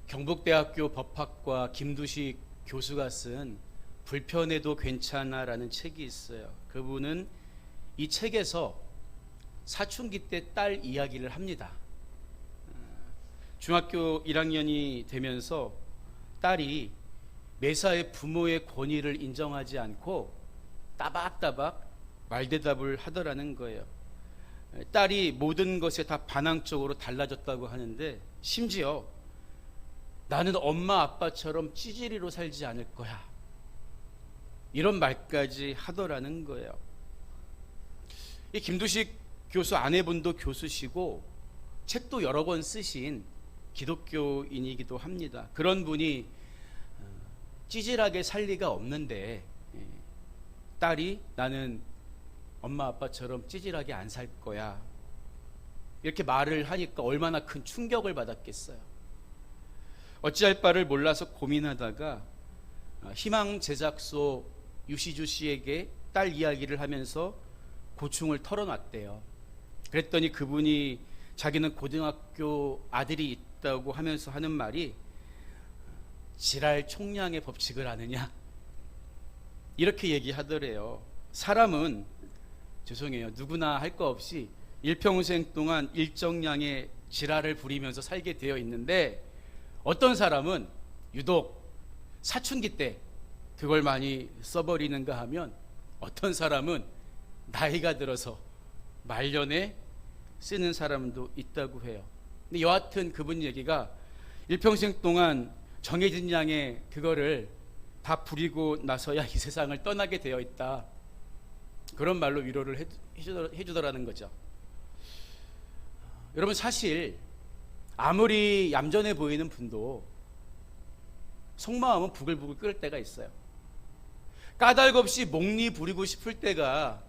경북대학교 법학과 김두식 교수가 쓴 불편해도 괜찮아라는 책이 있어요. 그분은 이 책에서 사춘기 때 딸 이야기를 합니다. 중학교 1학년이 되면서 딸이 매사에 부모의 권위를 인정하지 않고 따박따박 말대답을 하더라는 거예요. 딸이 모든 것에 다 반항적으로 달라졌다고 하는데, 심지어 나는 엄마 아빠처럼 찌질이로 살지 않을 거야, 이런 말까지 하더라는 거예요. 이 김두식 교수 아내분도 교수시고 책도 여러 권 쓰신 기독교인이기도 합니다. 그런 분이 찌질하게 살 리가 없는데 딸이 나는 엄마 아빠처럼 찌질하게 안 살 거야, 이렇게 말을 하니까 얼마나 큰 충격을 받았겠어요. 어찌할 바를 몰라서 고민하다가 희망제작소 유시주 씨에게 딸 이야기를 하면서 고충을 털어놨대요. 그랬더니 그분이 자기는 고등학교 아들이 있다고 하면서 하는 말이 지랄 총량의 법칙을 아느냐, 이렇게 얘기하더래요. 사람은, 죄송해요, 누구나 할 거 없이 일평생 동안 일정량의 지랄을 부리면서 살게 되어 있는데, 어떤 사람은 유독 사춘기 때 그걸 많이 써버리는가 하면, 어떤 사람은 나이가 들어서 말년에 쓰는 사람도 있다고 해요. 근데 여하튼 그분 얘기가 일평생 동안 정해진 양의 그거를 다 부리고 나서야 이 세상을 떠나게 되어 있다, 그런 말로 위로를 해주더라는 거죠. 여러분, 사실 아무리 얌전해 보이는 분도 속마음은 부글부글 끓을 때가 있어요. 까닭없이 목리 부리고 싶을 때가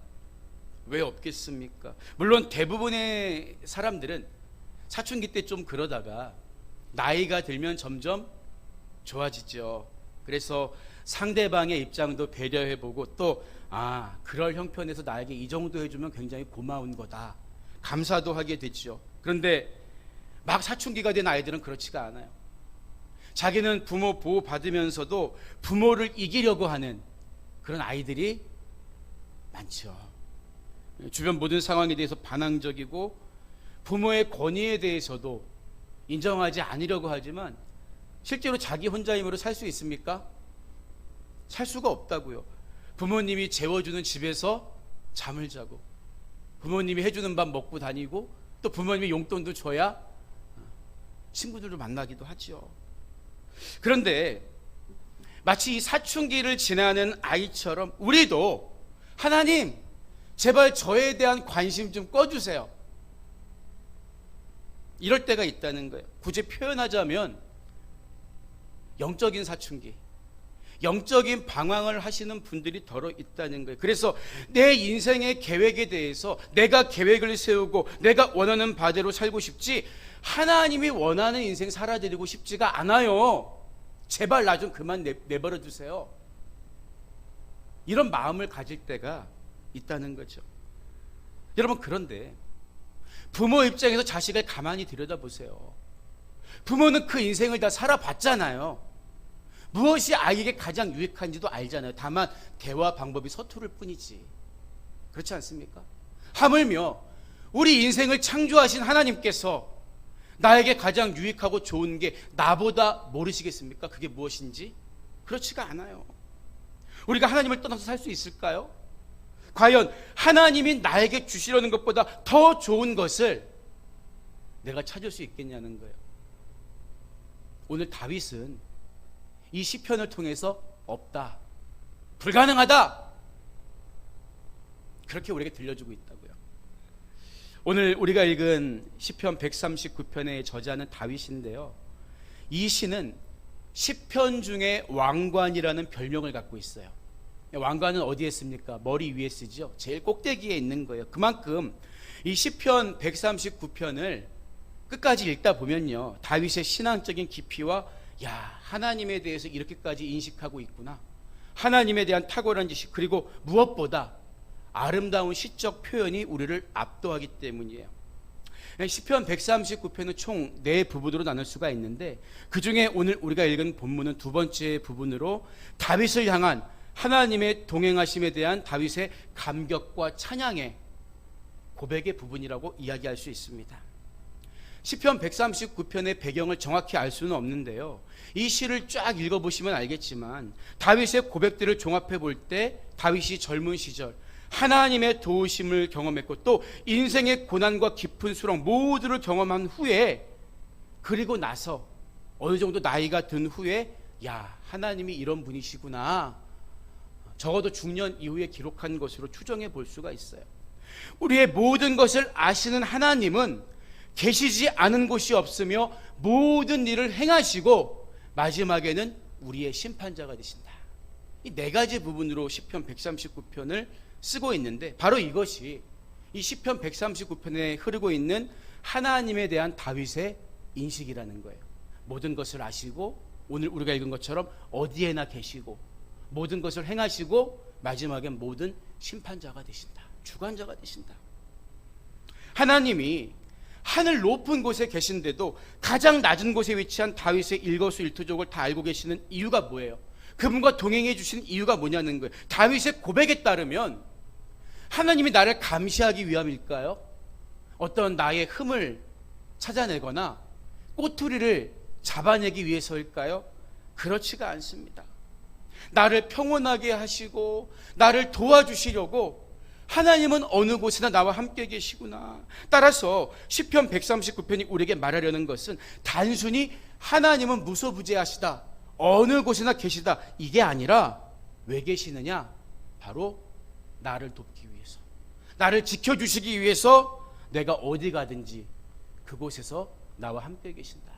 왜 없겠습니까? 물론 대부분의 사람들은 사춘기 때 좀 그러다가 나이가 들면 점점 좋아지죠. 그래서 상대방의 입장도 배려해보고 또 그럴 형편에서 나에게 이 정도 해주면 굉장히 고마운 거다, 감사도 하게 되죠. 그런데 막 사춘기가 된 아이들은 그렇지가 않아요. 자기는 부모 보호 받으면서도 부모를 이기려고 하는 그런 아이들이 많죠. 주변 모든 상황에 대해서 반항적이고 부모의 권위에 대해서도 인정하지 않으려고 하지만, 실제로 자기 혼자 힘으로 살 수 있습니까? 살 수가 없다고요. 부모님이 재워주는 집에서 잠을 자고, 부모님이 해주는 밥 먹고 다니고, 또 부모님이 용돈도 줘야 친구들도 만나기도 하죠. 그런데 마치 이 사춘기를 지나는 아이처럼 우리도 하나님, 제발 저에 대한 관심 좀 꺼주세요, 이럴 때가 있다는 거예요. 굳이 표현하자면 영적인 사춘기, 영적인 방황을 하시는 분들이 더러 있다는 거예요. 그래서 내 인생의 계획에 대해서 내가 계획을 세우고 내가 원하는 바대로 살고 싶지, 하나님이 원하는 인생 살아드리고 싶지가 않아요. 제발 나 좀 그만 내버려 두세요, 이런 마음을 가질 때가 있다는 거죠. 여러분, 그런데 부모 입장에서 자식을 가만히 들여다보세요. 부모는 그 인생을 다 살아봤잖아요. 무엇이 아이에게 가장 유익한지도 알잖아요. 다만 대화 방법이 서투를 뿐이지, 그렇지 않습니까? 하물며 우리 인생을 창조하신 하나님께서 나에게 가장 유익하고 좋은 게 나보다 모르시겠습니까? 그게 무엇인지? 그렇지가 않아요. 우리가 하나님을 떠나서 살 수 있을까요? 과연 하나님이 나에게 주시려는 것보다 더 좋은 것을 내가 찾을 수 있겠냐는 거예요. 오늘 다윗은 이 시편을 통해서 없다, 불가능하다, 그렇게 우리에게 들려주고 있다고요. 오늘 우리가 읽은 시편 139편의 저자는 다윗인데요, 이 시는 시편 중에 왕관이라는 별명을 갖고 있어요. 왕관은 어디에 씁니까? 머리 위에 쓰죠. 제일 꼭대기에 있는 거예요. 그만큼 이 시편 139편을 끝까지 읽다 보면요, 다윗의 신앙적인 깊이와 하나님에 대해서 이렇게까지 인식하고 있구나, 하나님에 대한 탁월한 지식, 그리고 무엇보다 아름다운 시적 표현이 우리를 압도하기 때문이에요. 시편 139편은 총 4부분으로 나눌 수가 있는데, 그 중에 오늘 우리가 읽은 본문은 두 번째 부분으로 다윗을 향한 하나님의 동행하심에 대한 다윗의 감격과 찬양의 고백의 부분이라고 이야기할 수 있습니다. 시편 139편의 배경을 정확히 알 수는 없는데요, 이 시를 쫙 읽어보시면 알겠지만 다윗의 고백들을 종합해 볼 때 다윗이 젊은 시절 하나님의 도우심을 경험했고, 또 인생의 고난과 깊은 수렁 모두를 경험한 후에, 그리고 나서 어느 정도 나이가 든 후에 하나님이 이런 분이시구나, 적어도 중년 이후에 기록한 것으로 추정해 볼 수가 있어요. 우리의 모든 것을 아시는 하나님은 계시지 않은 곳이 없으며 모든 일을 행하시고 마지막에는 우리의 심판자가 되신다. 이 4가지 부분으로 시편 139편을 쓰고 있는데, 바로 이것이 이 시편 139편에 흐르고 있는 하나님에 대한 다윗의 인식이라는 거예요. 모든 것을 아시고, 오늘 우리가 읽은 것처럼 어디에나 계시고, 모든 것을 행하시고, 마지막엔 모든 심판자가 되신다, 주관자가 되신다. 하나님이 하늘 높은 곳에 계신데도 가장 낮은 곳에 위치한 다윗의 일거수일투족을 다 알고 계시는 이유가 뭐예요? 그분과 동행해 주신 이유가 뭐냐는 거예요. 다윗의 고백에 따르면 하나님이 나를 감시하기 위함일까요? 어떤 나의 흠을 찾아내거나 꼬투리를 잡아내기 위해서일까요? 그렇지가 않습니다. 나를 평온하게 하시고 나를 도와주시려고 하나님은 어느 곳이나 나와 함께 계시구나. 따라서 시편 139편이 우리에게 말하려는 것은 단순히 하나님은 무소부재하시다, 어느 곳이나 계시다, 이게 아니라 왜 계시느냐? 바로 나를 돕기 위해서, 나를 지켜주시기 위해서 내가 어디 가든지 그곳에서 나와 함께 계신다,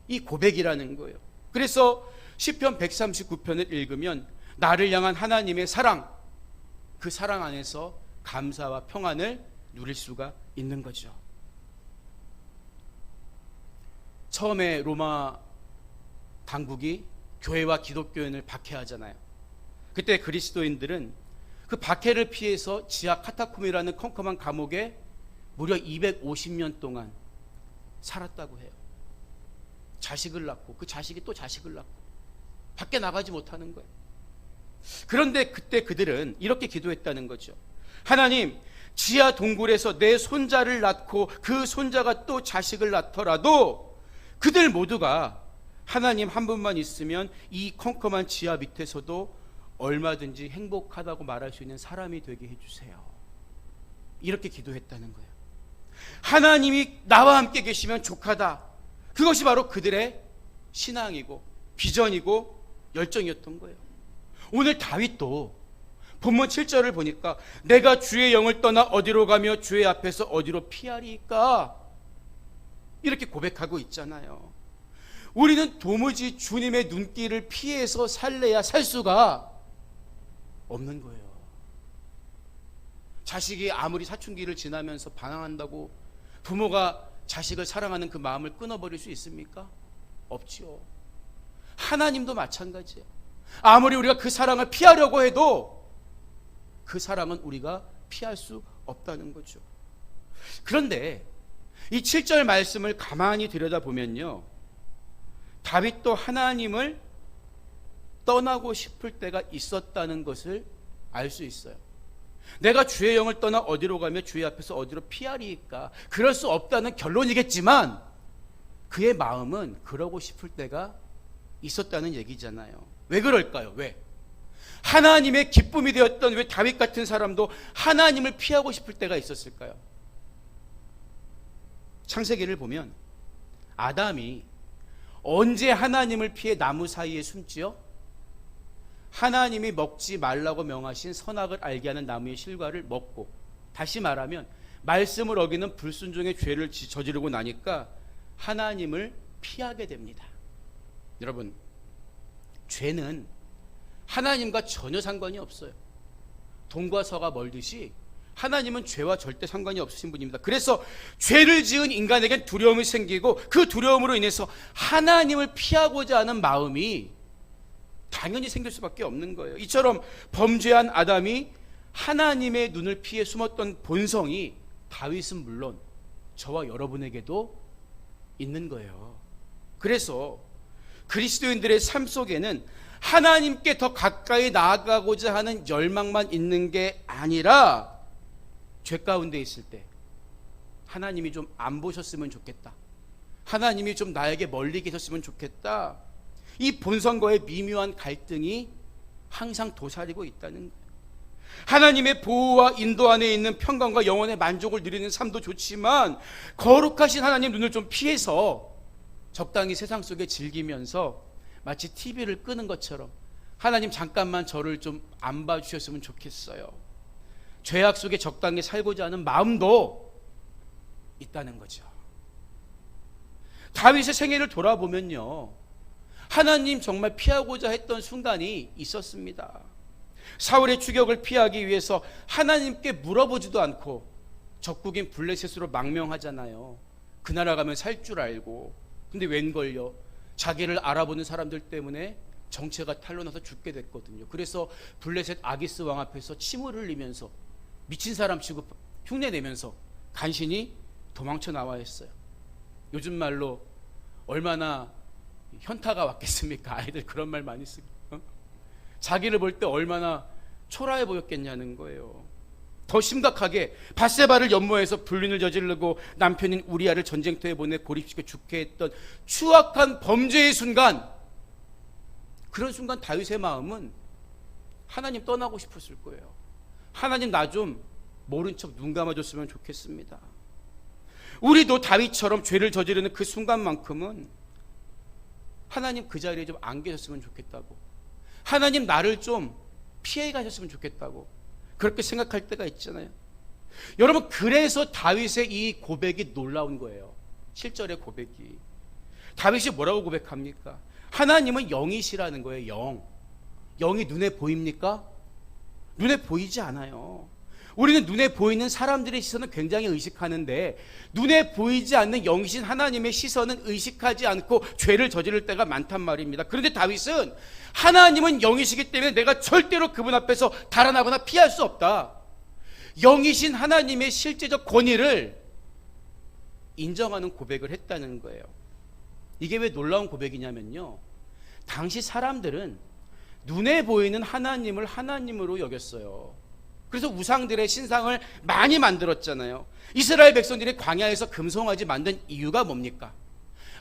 이 고백이라는 거예요. 그래서 시편 139편을 읽으면 나를 향한 하나님의 사랑, 그 사랑 안에서 감사와 평안을 누릴 수가 있는 거죠. 처음에 로마 당국이 교회와 기독교인을 박해하잖아요. 그때 그리스도인들은 그 박해를 피해서 지하 카타콤이라는 컴컴한 감옥에 무려 250년 동안 살았다고 해요. 자식을 낳고 그 자식이 또 자식을 낳고 밖에 나가지 못하는 거예요. 그런데 그때 그들은 이렇게 기도했다는 거죠. 하나님, 지하 동굴에서 내 손자를 낳고 그 손자가 또 자식을 낳더라도 그들 모두가 하나님 한 분만 있으면 이 컴컴한 지하 밑에서도 얼마든지 행복하다고 말할 수 있는 사람이 되게 해주세요. 이렇게 기도했다는 거예요. 하나님이 나와 함께 계시면 족하다. 그것이 바로 그들의 신앙이고 비전이고 열정이었던 거예요. 오늘 다윗도 본문 7절을 보니까 내가 주의 영을 떠나 어디로 가며 주의 앞에서 어디로 피하리까, 이렇게 고백하고 있잖아요. 우리는 도무지 주님의 눈길을 피해서 살래야 살 수가 없는 거예요. 자식이 아무리 사춘기를 지나면서 반항한다고 부모가 자식을 사랑하는 그 마음을 끊어버릴 수 있습니까? 없지요. 하나님도 마찬가지예요. 아무리 우리가 그 사랑을 피하려고 해도 그 사랑은 우리가 피할 수 없다는 거죠. 그런데 이 7절 말씀을 가만히 들여다보면요, 다윗도 하나님을 떠나고 싶을 때가 있었다는 것을 알 수 있어요. 내가 주의 영을 떠나 어디로 가며 주의 앞에서 어디로 피하리까, 그럴 수 없다는 결론이겠지만 그의 마음은 그러고 싶을 때가 있었다는 얘기잖아요. 왜 그럴까요? 왜? 하나님의 기쁨이 되었던 왜 다윗 같은 사람도 하나님을 피하고 싶을 때가 있었을까요? 창세기를 보면 아담이 언제 하나님을 피해 나무 사이에 숨지요? 하나님이 먹지 말라고 명하신 선악을 알게 하는 나무의 실과를 먹고, 다시 말하면 말씀을 어기는 불순종의 죄를 저지르고 나니까 하나님을 피하게 됩니다. 여러분, 죄는 하나님과 전혀 상관이 없어요. 동과 서가 멀듯이 하나님은 죄와 절대 상관이 없으신 분입니다. 그래서 죄를 지은 인간에겐 두려움이 생기고 그 두려움으로 인해서 하나님을 피하고자 하는 마음이 당연히 생길 수밖에 없는 거예요. 이처럼 범죄한 아담이 하나님의 눈을 피해 숨었던 본성이 다윗은 물론 저와 여러분에게도 있는 거예요. 그래서 그리스도인들의 삶 속에는 하나님께 더 가까이 나아가고자 하는 열망만 있는 게 아니라 죄 가운데 있을 때 하나님이 좀 안 보셨으면 좋겠다, 하나님이 좀 나에게 멀리 계셨으면 좋겠다, 이 본성과의 미묘한 갈등이 항상 도사리고 있다는 거예요. 하나님의 보호와 인도 안에 있는 평강과 영혼의 만족을 누리는 삶도 좋지만 거룩하신 하나님 눈을 좀 피해서 적당히 세상 속에 즐기면서 마치 TV를 끄는 것처럼 하나님 잠깐만 저를 좀 안 봐주셨으면 좋겠어요, 죄악 속에 적당히 살고자 하는 마음도 있다는 거죠. 다윗의 생애를 돌아보면요, 하나님 정말 피하고자 했던 순간이 있었습니다. 사울의 추격을 피하기 위해서 하나님께 물어보지도 않고 적국인 블레셋으로 망명하잖아요. 그 나라 가면 살 줄 알고. 근데 웬걸요, 자기를 알아보는 사람들 때문에 정체가 탄로나서 죽게 됐거든요. 그래서 블레셋 아기스 왕 앞에서 침을 흘리면서 미친 사람 취급 흉내내면서 간신히 도망쳐 나와 했어요. 요즘 말로 얼마나 현타가 왔겠습니까? 아이들 그런 말 많이 쓰고, 자기를 볼 때 얼마나 초라해 보였겠냐는 거예요. 더 심각하게 밧세바를 연모해서 불륜을 저지르고 남편인 우리아를 전쟁터에 보내 고립시켜 죽게 했던 추악한 범죄의 순간, 그런 순간 다윗의 마음은 하나님 떠나고 싶었을 거예요. 하나님 나 좀 모른 척 눈 감아줬으면 좋겠습니다. 우리도 다윗처럼 죄를 저지르는 그 순간만큼은 하나님 그 자리에 좀 안 계셨으면 좋겠다고, 하나님 나를 좀 피해 가셨으면 좋겠다고 그렇게 생각할 때가 있잖아요. 여러분, 그래서 다윗의 이 고백이 놀라운 거예요. 7절의 고백이, 다윗이 뭐라고 고백합니까? 하나님은 영이시라는 거예요. 영이 눈에 보입니까? 눈에 보이지 않아요. 우리는 눈에 보이는 사람들의 시선을 굉장히 의식하는데 눈에 보이지 않는 영이신 하나님의 시선은 의식하지 않고 죄를 저지를 때가 많단 말입니다. 그런데 다윗은 하나님은 영이시기 때문에 내가 절대로 그분 앞에서 달아나거나 피할 수 없다, 영이신 하나님의 실제적 권위를 인정하는 고백을 했다는 거예요. 이게 왜 놀라운 고백이냐면요, 당시 사람들은 눈에 보이는 하나님을 하나님으로 여겼어요. 그래서 우상들의 신상을 많이 만들었잖아요. 이스라엘 백성들이 광야에서 금송아지 만든 이유가 뭡니까?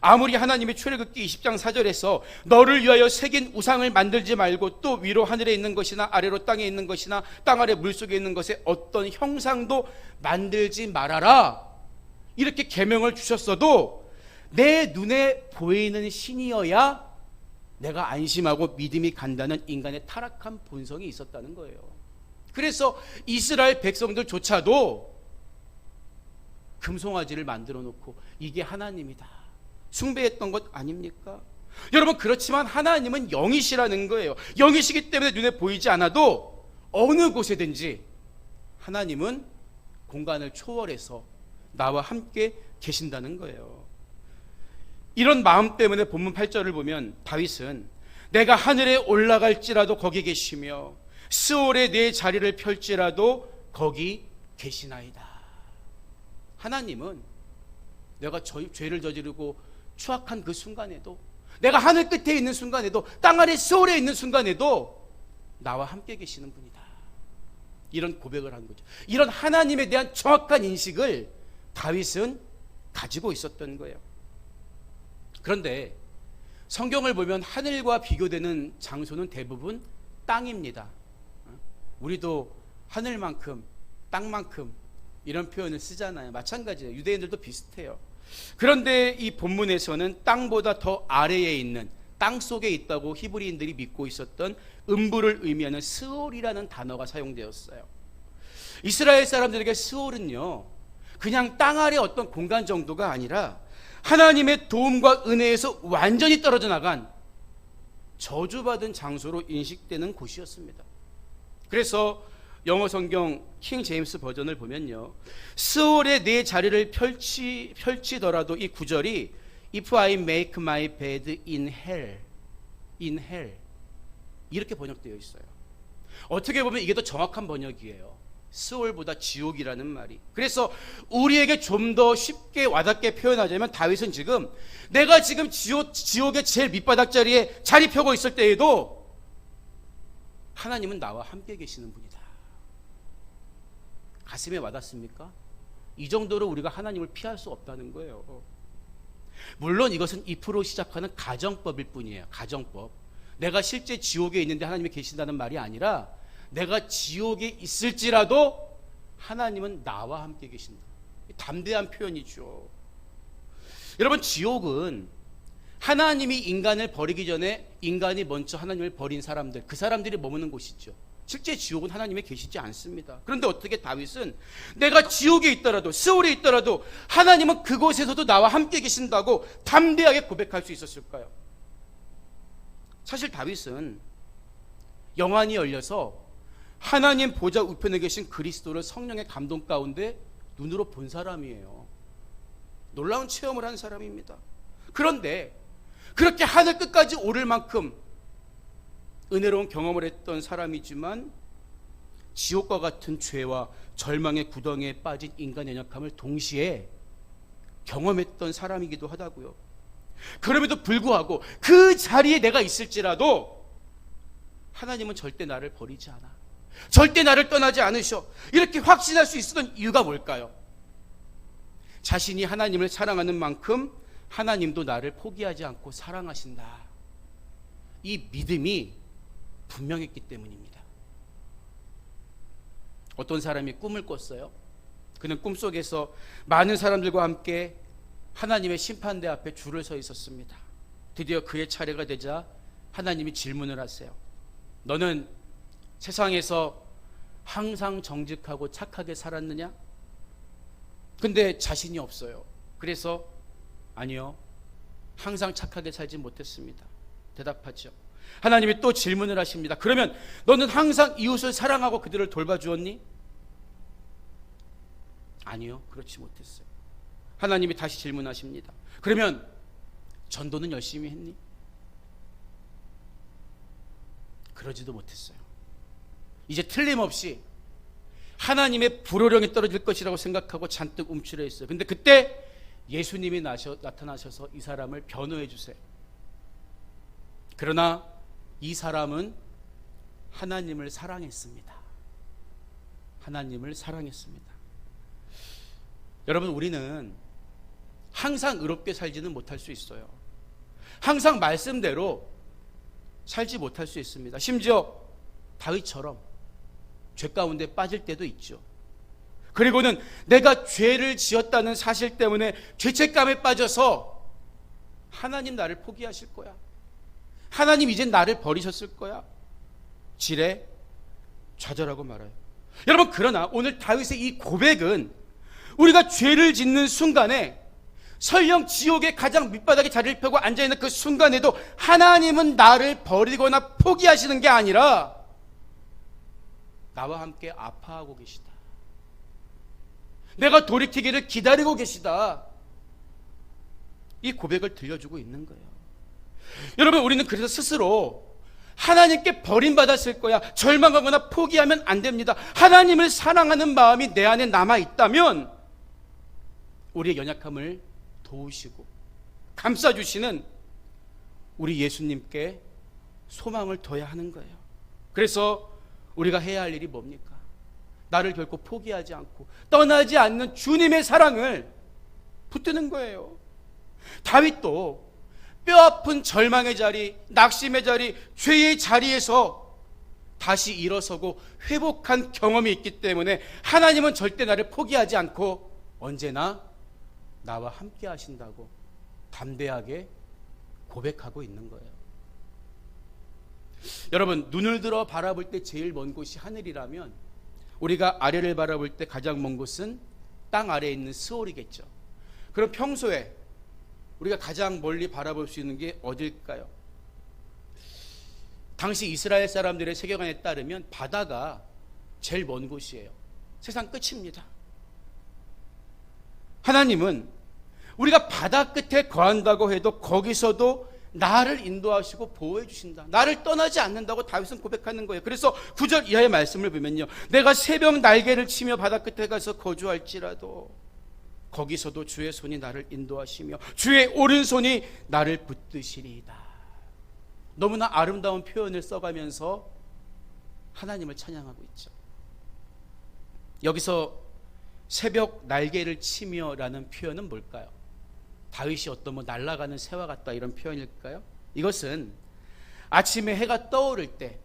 아무리 하나님이 출애굽기 20장 4절에서 너를 위하여 새긴 우상을 만들지 말고 또 위로 하늘에 있는 것이나 아래로 땅에 있는 것이나 땅 아래 물속에 있는 것에 어떤 형상도 만들지 말아라, 이렇게 계명을 주셨어도 내 눈에 보이는 신이어야 내가 안심하고 믿음이 간다는 인간의 타락한 본성이 있었다는 거예요. 그래서 이스라엘 백성들조차도 금송아지를 만들어 놓고 이게 하나님이다 숭배했던 것 아닙니까? 여러분, 그렇지만 하나님은 영이시라는 거예요. 영이시기 때문에 눈에 보이지 않아도 어느 곳에든지 하나님은 공간을 초월해서 나와 함께 계신다는 거예요. 이런 마음 때문에 본문 8절을 보면 다윗은 내가 하늘에 올라갈지라도 거기 계시며 스올에 내 자리를 펼지라도 거기 계시나이다. 하나님은 내가 죄를 저지르고 추악한 그 순간에도, 내가 하늘 끝에 있는 순간에도, 땅 아래 스올에 있는 순간에도 나와 함께 계시는 분이다, 이런 고백을 한 거죠. 이런 하나님에 대한 정확한 인식을 다윗은 가지고 있었던 거예요. 그런데 성경을 보면 하늘과 비교되는 장소는 대부분 땅입니다. 우리도 하늘만큼 땅만큼 이런 표현을 쓰잖아요. 마찬가지예요. 유대인들도 비슷해요. 그런데 이 본문에서는 땅보다 더 아래에 있는, 땅 속에 있다고 히브리인들이 믿고 있었던 음부를 의미하는 스올이라는 단어가 사용되었어요. 이스라엘 사람들에게 스올은요, 그냥 땅 아래 어떤 공간 정도가 아니라 하나님의 도움과 은혜에서 완전히 떨어져 나간 저주받은 장소로 인식되는 곳이었습니다. 그래서 영어 성경 킹 제임스 버전을 보면요, 스올에 내 자리를 펼치더라도 이 구절이 If I make my bed in hell 이렇게 번역되어 있어요. 어떻게 보면 이게 더 정확한 번역이에요. 스올보다 지옥이라는 말이. 그래서 우리에게 좀 더 쉽게 와닿게 표현하자면, 다윗은 지금 내가 지금 지옥의 제일 밑바닥 자리에 자리 펴고 있을 때에도 하나님은 나와 함께 계시는 분이다. 가슴에 와닿습니까? 이 정도로 우리가 하나님을 피할 수 없다는 거예요. 물론 이것은 if로 시작하는 가정법일 뿐이에요. 가정법. 내가 실제 지옥에 있는데 하나님이 계신다는 말이 아니라, 내가 지옥에 있을지라도 하나님은 나와 함께 계신다. 담대한 표현이죠. 여러분, 지옥은 하나님이 인간을 버리기 전에 인간이 먼저 하나님을 버린 사람들, 그 사람들이 머무는 곳이죠. 실제 지옥은 하나님이 계시지 않습니다. 그런데 어떻게 다윗은 내가 지옥에 있더라도, 스올에 있더라도 하나님은 그곳에서도 나와 함께 계신다고 담대하게 고백할 수 있었을까요? 사실 다윗은 영안이 열려서 하나님 보좌 우편에 계신 그리스도를 성령의 감동 가운데 눈으로 본 사람이에요. 놀라운 체험을 한 사람입니다. 그런데 그렇게 하늘 끝까지 오를 만큼 은혜로운 경험을 했던 사람이지만, 지옥과 같은 죄와 절망의 구덩이에 빠진 인간의 연약함을 동시에 경험했던 사람이기도 하다고요. 그럼에도 불구하고 그 자리에 내가 있을지라도 하나님은 절대 나를 버리지 않아, 절대 나를 떠나지 않으셔, 이렇게 확신할 수 있었던 이유가 뭘까요? 자신이 하나님을 사랑하는 만큼 하나님도 나를 포기하지 않고 사랑하신다, 이 믿음이 분명했기 때문입니다. 어떤 사람이 꿈을 꿨어요. 그는 꿈속에서 많은 사람들과 함께 하나님의 심판대 앞에 줄을 서 있었습니다. 드디어 그의 차례가 되자 하나님이 질문을 하세요. 너는 세상에서 항상 정직하고 착하게 살았느냐? 근데 자신이 없어요. 그래서 아니요, 항상 착하게 살지 못했습니다. 대답하죠. 하나님이 또 질문을 하십니다. 그러면 너는 항상 이웃을 사랑하고 그들을 돌봐주었니? 아니요, 그렇지 못했어요. 하나님이 다시 질문하십니다. 그러면 전도는 열심히 했니? 그러지도 못했어요. 이제 틀림없이 하나님의 불호령이 떨어질 것이라고 생각하고 잔뜩 움츠려 있어요. 근데 그때 예수님이 나타나셔서 이 사람을 변호해 주세요. 그러나 이 사람은 하나님을 사랑했습니다. 하나님을 사랑했습니다. 여러분, 우리는 항상 의롭게 살지는 못할 수 있어요. 항상 말씀대로 살지 못할 수 있습니다. 심지어 다윗처럼 죄 가운데 빠질 때도 있죠. 그리고는 내가 죄를 지었다는 사실 때문에 죄책감에 빠져서 하나님 나를 포기하실 거야, 하나님 이젠 나를 버리셨을 거야, 지레 좌절하고 말아요. 여러분, 그러나 오늘 다윗의 이 고백은 우리가 죄를 짓는 순간에, 설령 지옥의 가장 밑바닥에 자리를 펴고 앉아있는 그 순간에도 하나님은 나를 버리거나 포기하시는 게 아니라 나와 함께 아파하고 계시다, 내가 돌이키기를 기다리고 계시다, 이 고백을 들려주고 있는 거예요. 여러분, 우리는 그래서 스스로 하나님께 버림받았을 거야, 절망하거나 포기하면 안 됩니다. 하나님을 사랑하는 마음이 내 안에 남아있다면 우리의 연약함을 도우시고 감싸주시는 우리 예수님께 소망을 둬야 하는 거예요. 그래서 우리가 해야 할 일이 뭡니까? 나를 결코 포기하지 않고 떠나지 않는 주님의 사랑을 붙드는 거예요. 다윗도 뼈아픈 절망의 자리, 낙심의 자리, 죄의 자리에서 다시 일어서고 회복한 경험이 있기 때문에 하나님은 절대 나를 포기하지 않고 언제나 나와 함께 하신다고 담대하게 고백하고 있는 거예요. 여러분, 눈을 들어 바라볼 때 제일 먼 곳이 하늘이라면 우리가 아래를 바라볼 때 가장 먼 곳은 땅 아래에 있는 스올이겠죠. 그럼 평소에 우리가 가장 멀리 바라볼 수 있는 게 어딜까요? 당시 이스라엘 사람들의 세계관에 따르면 바다가 제일 먼 곳이에요. 세상 끝입니다. 하나님은 우리가 바다 끝에 거한다고 해도 거기서도 나를 인도하시고 보호해 주신다. 나를 떠나지 않는다고 다윗은 고백하는 거예요. 그래서 9절 이하의 말씀을 보면요, 내가 새벽 날개를 치며 바다 끝에 가서 거주할지라도 거기서도 주의 손이 나를 인도하시며 주의 오른손이 나를 붙드시리이다. 너무나 아름다운 표현을 써가면서 하나님을 찬양하고 있죠. 여기서 새벽 날개를 치며 라는 표현은 뭘까요? 다윗이 어떤 날아가는 새와 같다 이런 표현일까요? 이것은 아침에 해가 떠오를 때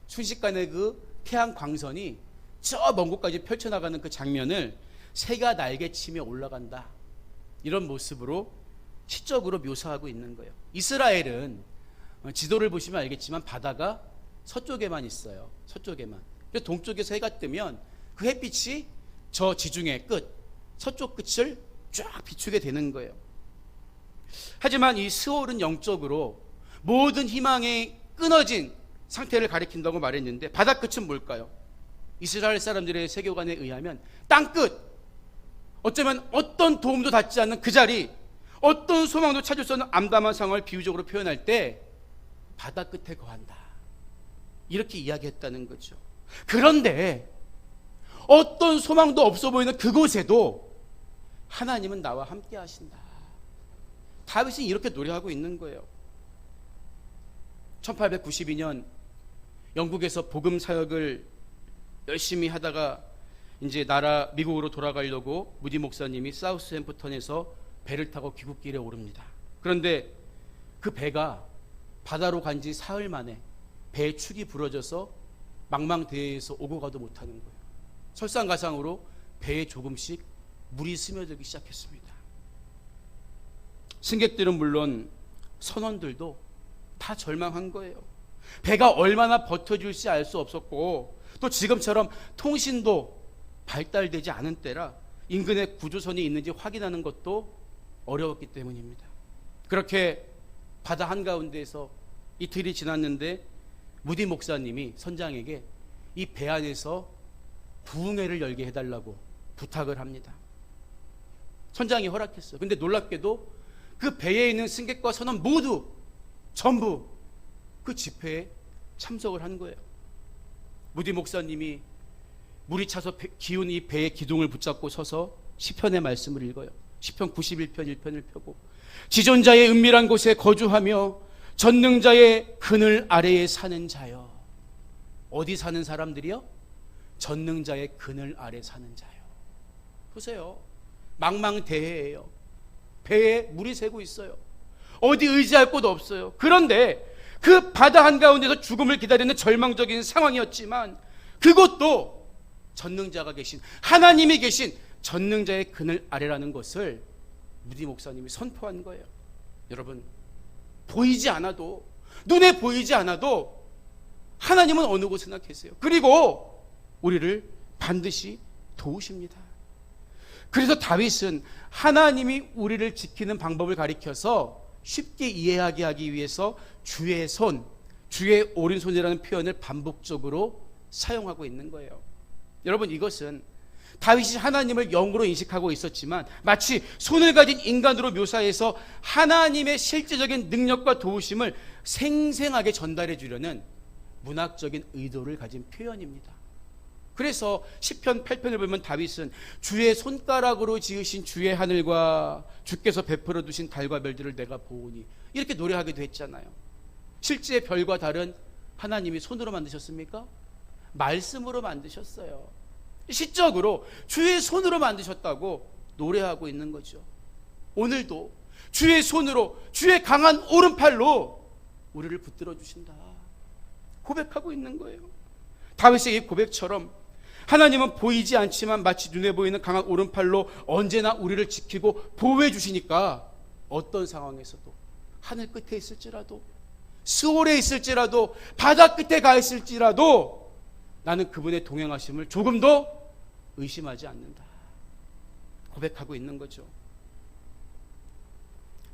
순식간에 그 태양 광선이 저 먼 곳까지 펼쳐나가는 그 장면을 새가 날개치며 올라간다, 이런 모습으로 시적으로 묘사하고 있는 거예요. 이스라엘은 지도를 보시면 알겠지만 바다가 서쪽에만 있어요. 서쪽에만. 그래서 동쪽에서 해가 뜨면 그 햇빛이 저 지중해 끝, 서쪽 끝을 쫙 비추게 되는 거예요. 하지만 이 스올은 영적으로 모든 희망이 끊어진 상태를 가리킨다고 말했는데, 바다 끝은 뭘까요? 이스라엘 사람들의 세계관에 의하면 땅끝, 어쩌면 어떤 도움도 닿지 않는 그 자리, 어떤 소망도 찾을 수 없는 암담한 상황을 비유적으로 표현할 때 바다 끝에 거한다, 이렇게 이야기했다는 거죠. 그런데 어떤 소망도 없어 보이는 그곳에도 하나님은 나와 함께 하신다. 다윗이 이렇게 노래하고 있는 거예요. 1892년 영국에서 복음 사역을 열심히 하다가 이제 미국으로 돌아가려고 무디 목사님이 사우스햄프턴에서 배를 타고 귀국길에 오릅니다. 그런데 그 배가 바다로 간 지 사흘 만에 배의 축이 부러져서 망망대해에서 오고 가도 못하는 거예요. 설상가상으로 배에 조금씩 물이 스며들기 시작했습니다. 승객들은 물론 선원들도 다 절망한 거예요. 배가 얼마나 버텨줄지 알 수 없었고, 또 지금처럼 통신도 발달되지 않은 때라 인근에 구조선이 있는지 확인하는 것도 어려웠기 때문입니다. 그렇게 바다 한가운데에서 이틀이 지났는데 무디 목사님이 선장에게 이 배 안에서 부흥회를 열게 해달라고 부탁을 합니다. 선장이 허락했어요. 근데 놀랍게도 그 배에 있는 승객과 선원 모두 전부 그 집회에 참석을 한 거예요. 무디 목사님이 물이 차서 기운 이 배의 기둥을 붙잡고 서서 시편의 말씀을 읽어요. 시편 91편 1편을 펴고, 지존자의 은밀한 곳에 거주하며 전능자의 그늘 아래에 사는 자여. 어디 사는 사람들이요? 전능자의 그늘 아래 사는 자요. 보세요, 망망대해예요. 배에 물이 새고 있어요. 어디 의지할 곳 없어요. 그런데 그 바다 한가운데서 죽음을 기다리는 절망적인 상황이었지만 그것도 전능자가 계신, 하나님이 계신 전능자의 그늘 아래라는 것을 무디 목사님이 선포한 거예요. 여러분, 보이지 않아도, 눈에 보이지 않아도 하나님은 어느 곳에나 계세요. 그리고 우리를 반드시 도우십니다. 그래서 다윗은 하나님이 우리를 지키는 방법을 가리켜서 쉽게 이해하게 하기 위해서 주의 손, 주의 오른손이라는 표현을 반복적으로 사용하고 있는 거예요. 여러분, 이것은 다윗이 하나님을 영으로 인식하고 있었지만 마치 손을 가진 인간으로 묘사해서 하나님의 실제적인 능력과 도우심을 생생하게 전달해 주려는 문학적인 의도를 가진 표현입니다. 그래서 시편 8편을 보면 다윗은 주의 손가락으로 지으신 주의 하늘과 주께서 베풀어 두신 달과 별들을 내가 보오니, 이렇게 노래하기도 했잖아요. 실제 별과 달은 하나님이 손으로 만드셨습니까? 말씀으로 만드셨어요. 시적으로 주의 손으로 만드셨다고 노래하고 있는 거죠. 오늘도 주의 손으로, 주의 강한 오른팔로 우리를 붙들어 주신다 고백하고 있는 거예요. 다윗의 이 고백처럼 하나님은 보이지 않지만 마치 눈에 보이는 강한 오른팔로 언제나 우리를 지키고 보호해 주시니까 어떤 상황에서도, 하늘 끝에 있을지라도, 스올에 있을지라도, 바다 끝에 가 있을지라도 나는 그분의 동행하심을 조금도 의심하지 않는다 고백하고 있는 거죠.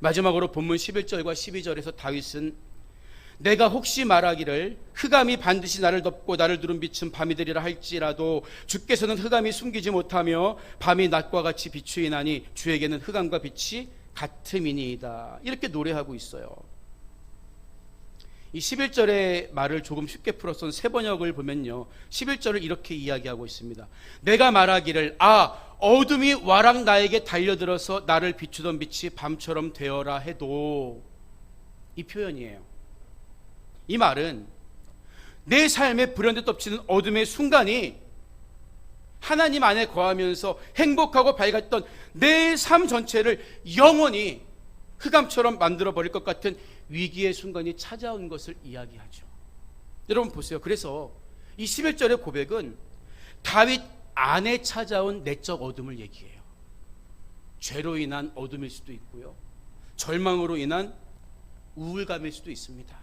마지막으로 본문 11절과 12절에서 다윗은 내가 혹시 말하기를 흑암이 반드시 나를 덮고 나를 두른 빛은 밤이 되리라 할지라도 주께서는 흑암이 숨기지 못하며 밤이 낮과 같이 비추이나니 주에게는 흑암과 빛이 같음이니이다. 이렇게 노래하고 있어요. 이 11절의 말을 조금 쉽게 풀어서 세 번역을 보면요, 11절을 이렇게 이야기하고 있습니다. 내가 말하기를 어둠이 와락 나에게 달려들어서 나를 비추던 빛이 밤처럼 되어라 해도, 이 표현이에요. 이 말은 내 삶에 불현듯 덮치는 어둠의 순간이 하나님 안에 거하면서 행복하고 밝았던 내 삶 전체를 영원히 흑암처럼 만들어 버릴 것 같은 위기의 순간이 찾아온 것을 이야기하죠. 여러분 보세요. 그래서 이 11절의 고백은 다윗 안에 찾아온 내적 어둠을 얘기해요. 죄로 인한 어둠일 수도 있고요, 절망으로 인한 우울감일 수도 있습니다.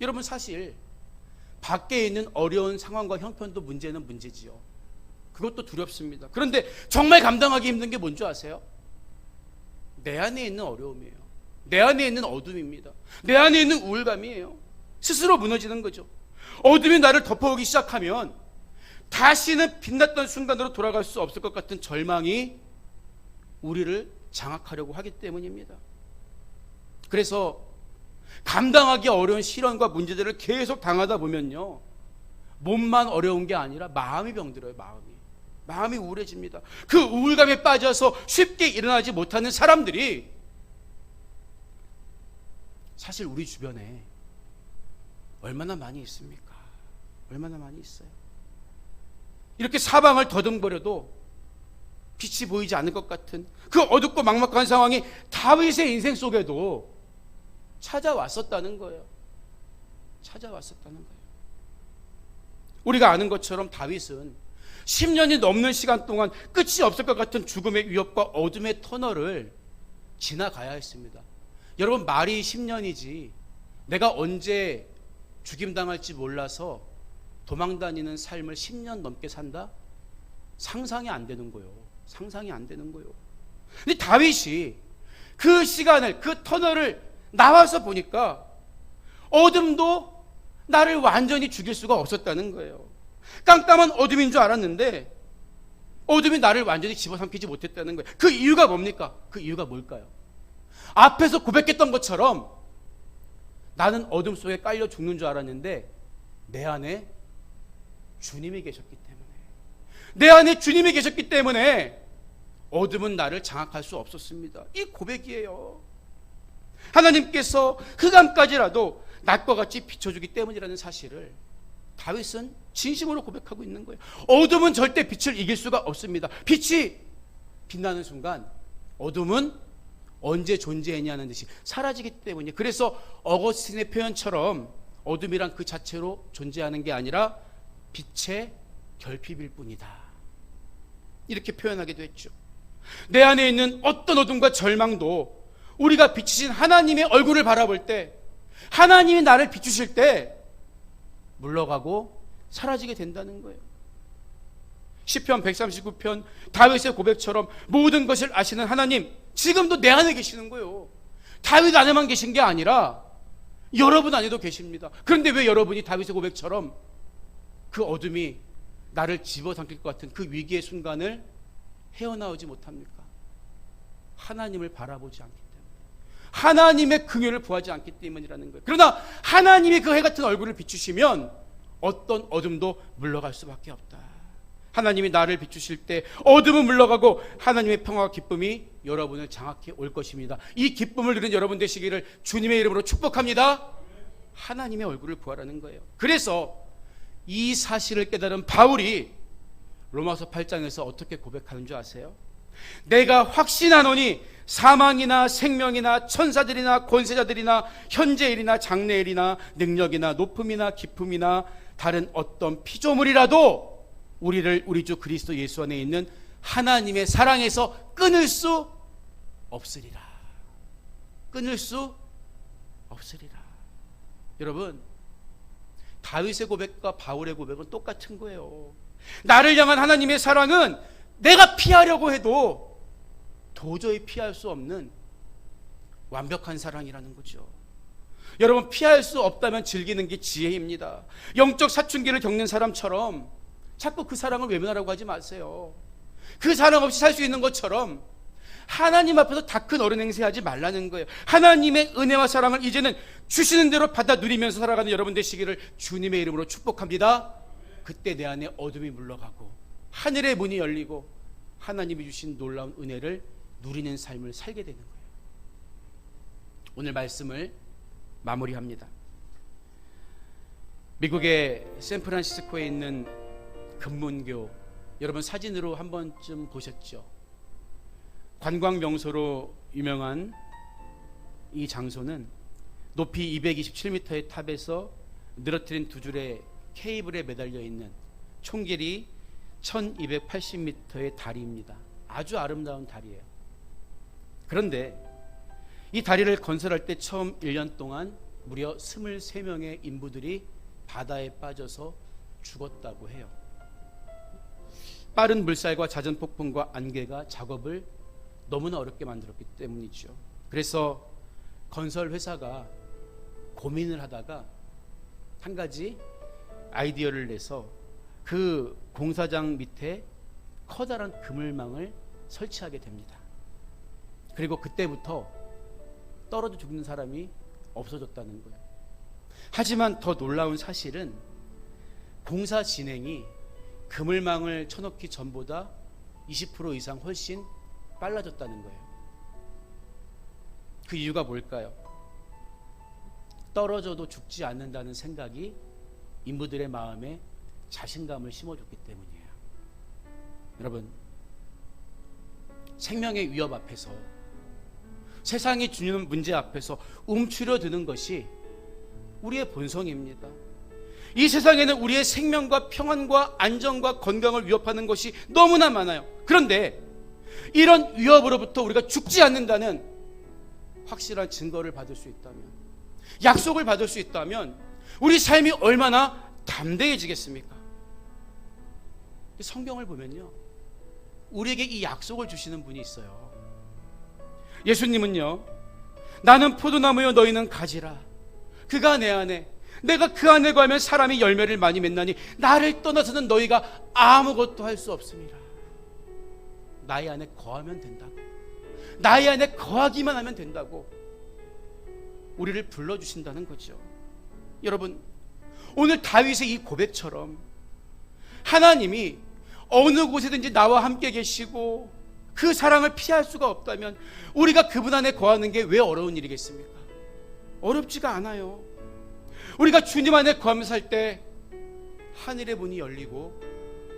여러분, 사실 밖에 있는 어려운 상황과 형편도 문제는 문제지요. 그것도 두렵습니다. 그런데 정말 감당하기 힘든 게 뭔지 아세요? 내 안에 있는 어려움이에요. 내 안에 있는 어둠입니다. 내 안에 있는 우울감이에요. 스스로 무너지는 거죠. 어둠이 나를 덮어오기 시작하면 다시는 빛났던 순간으로 돌아갈 수 없을 것 같은 절망이 우리를 장악하려고 하기 때문입니다. 그래서 감당하기 어려운 시련과 문제들을 계속 당하다 보면요, 몸만 어려운 게 아니라 마음이 병들어요. 마음이 우울해집니다. 그 우울감에 빠져서 쉽게 일어나지 못하는 사람들이 사실 우리 주변에 얼마나 많이 있습니까? 얼마나 많이 있어요. 이렇게 사방을 더듬거려도 빛이 보이지 않을 것 같은 그 어둡고 막막한 상황이 다윗의 인생 속에도 찾아왔었다는 거예요. 찾아왔었다는 거예요. 우리가 아는 것처럼 다윗은 10년이 넘는 시간 동안 끝이 없을 것 같은 죽음의 위협과 어둠의 터널을 지나가야 했습니다. 여러분, 말이 10년이지 내가 언제 죽임당할지 몰라서 도망다니는 삶을 10년 넘게 산다? 상상이 안 되는 거예요. 상상이 안 되는 거예요. 근데 다윗이 그 시간을, 그 터널을 나와서 보니까 어둠도 나를 완전히 죽일 수가 없었다는 거예요. 깜깜한 어둠인 줄 알았는데 어둠이 나를 완전히 집어삼키지 못했다는 거예요. 그 이유가 뭡니까? 그 이유가 뭘까요? 앞에서 고백했던 것처럼 나는 어둠 속에 깔려 죽는 줄 알았는데 내 안에 주님이 계셨기 때문에, 내 안에 주님이 계셨기 때문에 어둠은 나를 장악할 수 없었습니다. 이 고백이에요. 하나님께서 흑암까지라도 낮과 같이 비춰주기 때문이라는 사실을 다윗은 진심으로 고백하고 있는 거예요. 어둠은 절대 빛을 이길 수가 없습니다. 빛이 빛나는 순간 어둠은 언제 존재했냐는 듯이 사라지기 때문이에요. 그래서 어거스틴의 표현처럼 어둠이란 그 자체로 존재하는 게 아니라 빛의 결핍일 뿐이다, 이렇게 표현하기도 했죠. 내 안에 있는 어떤 어둠과 절망도 우리가 비추신 하나님의 얼굴을 바라볼 때, 하나님이 나를 비추실 때 물러가고 사라지게 된다는 거예요. 시편 139편 다윗의 고백처럼 모든 것을 아시는 하나님, 지금도 내 안에 계시는 거예요. 다윗 안에만 계신 게 아니라 여러분 안에도 계십니다. 그런데 왜 여러분이 다윗의 고백처럼 그 어둠이 나를 집어삼킬 것 같은 그 위기의 순간을 헤어나오지 못합니까? 하나님을 바라보지 않기 때문에, 하나님의 긍휼을 구하지 않기 때문이라는 거예요. 그러나 하나님이 그 해 같은 얼굴을 비추시면 어떤 어둠도 물러갈 수밖에 없다. 하나님이 나를 비추실 때 어둠은 물러가고 하나님의 평화와 기쁨이 여러분을 장악해 올 것입니다. 이 기쁨을 누린 여러분 되시기를 주님의 이름으로 축복합니다. 하나님의 얼굴을 구하라는 거예요. 그래서 이 사실을 깨달은 바울이 로마서 8장에서 어떻게 고백하는 줄 아세요? 내가 확신하노니 사망이나 생명이나 천사들이나 권세자들이나 현재일이나 장래일이나 능력이나 높음이나 깊음이나 다른 어떤 피조물이라도 우리를 우리 주 그리스도 예수 안에 있는 하나님의 사랑에서 끊을 수 없으리라. 끊을 수 없으리라. 여러분, 다윗의 고백과 바울의 고백은 똑같은 거예요. 나를 향한 하나님의 사랑은 내가 피하려고 해도 도저히 피할 수 없는 완벽한 사랑이라는 거죠. 여러분, 피할 수 없다면 즐기는 게 지혜입니다. 영적 사춘기를 겪는 사람처럼 자꾸 그 사랑을 외면하라고 하지 마세요. 그 사랑 없이 살 수 있는 것처럼 하나님 앞에서 다 큰 어른 행세하지 말라는 거예요. 하나님의 은혜와 사랑을 이제는 주시는 대로 받아 누리면서 살아가는 여러분 되시기를 주님의 이름으로 축복합니다. 그때 내 안에 어둠이 물러가고 하늘의 문이 열리고 하나님이 주신 놀라운 은혜를 누리는 삶을 살게 되는 거예요. 오늘 말씀을 마무리합니다. 미국의 샌프란시스코에 있는 금문교, 여러분 사진으로 한 번쯤 보셨죠? 관광 명소로 유명한 이 장소는 높이 227m의 탑에서 늘어뜨린 두 줄의 케이블에 매달려 있는 총 길이 1280m의 다리입니다. 아주 아름다운 다리예요. 그런데 이 다리를 건설할 때 처음 1년 동안 무려 23명의 인부들이 바다에 빠져서 죽었다고 해요. 빠른 물살과 잦은 폭풍과 안개가 작업을 너무나 어렵게 만들었기 때문이죠. 그래서 건설 회사가 고민을 하다가 한 가지 아이디어를 내서 그 공사장 밑에 커다란 그물망을 설치하게 됩니다. 그리고 그때부터 떨어져 죽는 사람이 없어졌다는 거예요. 하지만 더 놀라운 사실은 공사 진행이 그물망을 쳐놓기 전보다 20% 이상 훨씬 빨라졌다는 거예요. 그 이유가 뭘까요? 떨어져도 죽지 않는다는 생각이 인부들의 마음에 자신감을 심어줬기 때문이에요. 여러분, 생명의 위협 앞에서, 세상이 주는 문제 앞에서 움츠려드는 것이 우리의 본성입니다. 이 세상에는 우리의 생명과 평안과 안정과 건강을 위협하는 것이 너무나 많아요. 그런데 이런 위협으로부터 우리가 죽지 않는다는 확실한 증거를 받을 수 있다면, 약속을 받을 수 있다면 우리 삶이 얼마나 담대해지겠습니까? 성경을 보면요, 우리에게 이 약속을 주시는 분이 있어요. 예수님은요, 나는 포도나무요 너희는 가지라. 그가 내 안에, 내가 그 안에 거하면 사람이 열매를 많이 맺나니 나를 떠나서는 너희가 아무것도 할 수 없습니다. 나의 안에 거하면 된다고, 나의 안에 거하기만 하면 된다고 우리를 불러주신다는 거죠. 여러분, 오늘 다윗의 이 고백처럼 하나님이 어느 곳에든지 나와 함께 계시고 그 사랑을 피할 수가 없다면 우리가 그분 안에 거하는 게 왜 어려운 일이겠습니까? 어렵지가 않아요. 우리가 주님 안에 거하면서 살 때 하늘의 문이 열리고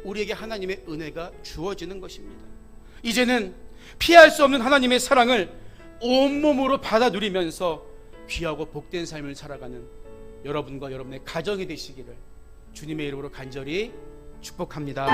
우리에게 하나님의 은혜가 주어지는 것입니다. 이제는 피할 수 없는 하나님의 사랑을 온몸으로 받아 누리면서 귀하고 복된 삶을 살아가는 여러분과 여러분의 가정이 되시기를 주님의 이름으로 간절히 축복합니다.